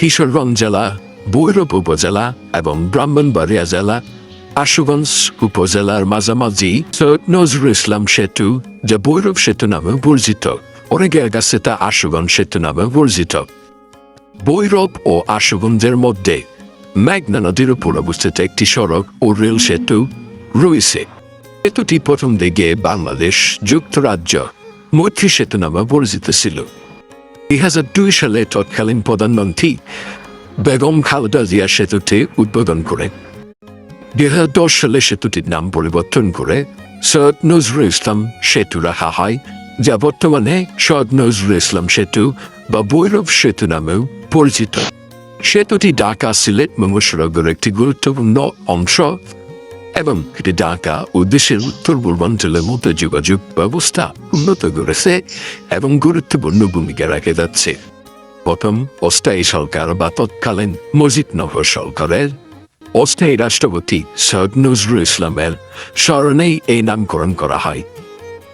কিশোরগঞ্জ জেলা, ভৈরব উপজেলা এবং ব্রাহ্মণবাড়িয়া জেলা, আশুগঞ্জ উপজেলার মাঝামাঝি সৈয়দ নজরুল ইসলাম সেতু, যা ভৈরব সেতু নামে পরিচিত। অনেকের কাছে তা আশুগঞ্জ সেতু নামে পরিচিত। ভৈরব ও আশুগঞ্জের মধ্যে মেঘনা নদীর উপর অবস্থিত একটি সড়ক ও রেল সেতু রয়েছে। সেতুটি প্রথম দিকে বাংলাদেশ যুক্তরাজ্য মৈত্রী সেতু নামে পরিচিত ছিল। 2002 সালে তৎকালীন প্রধানমন্ত্রী বেগম খালেদা জিয়া সেতুটি উদ্বোধন করেন। 2010 সালে সেতুটির নাম পরিবর্তন করে সৈয়দ নজরুল ইসলাম সেতু রাখা হয়, যা বর্তমানে সৈয়দ নজরুল ইসলাম সেতু বা ভৈরব সেতু নামেও পরিচিত। সেতুটি ঢাকা সিলেট মহাসড়কের একটি গুরুত্বপূর্ণ অংশ এবং এটি ঢাকা ও দেশের উত্তর পূর্বাঞ্চলের মধ্যে যোগাযোগ ব্যবস্থা উন্নত করেছে এবং গুরুত্বপূর্ণ ভূমিকা রেখে যাচ্ছে। প্রথম অস্থায়ী সরকার বা তৎকালীন মুজিবনগর সরকারের অস্থায়ী রাষ্ট্রপতি সৈয়দ নজরুল ইসলামের স্মরণেই এই নামকরণ করা হয়,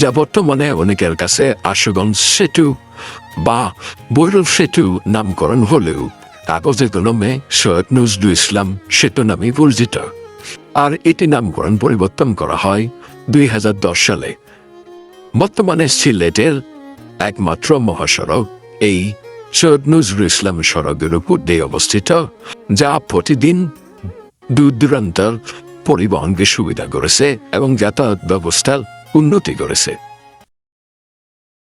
যা বর্তমানে অনেকের কাছে আশুগঞ্জ সেতু বা ভৈরব সেতু নামকরণ হলেও কাগজে কলমে সৈয়দ নজরুল ইসলাম সেতু নামে পরিচিত। আর এটি নামকরণ পরিবর্তন করা হয় 2010 সালে। বর্তমানে সিলেটের একমাত্র মহাসড়ক এই সৈয়দ নজরুল ইসলাম সড়কের উপর দিয়ে অবস্থিত, যা প্রতিদিন দূর দূরান্তর পরিবহনকে সুবিধা করেছে এবং যাতায়াত ব্যবস্থার উন্নতি করেছে।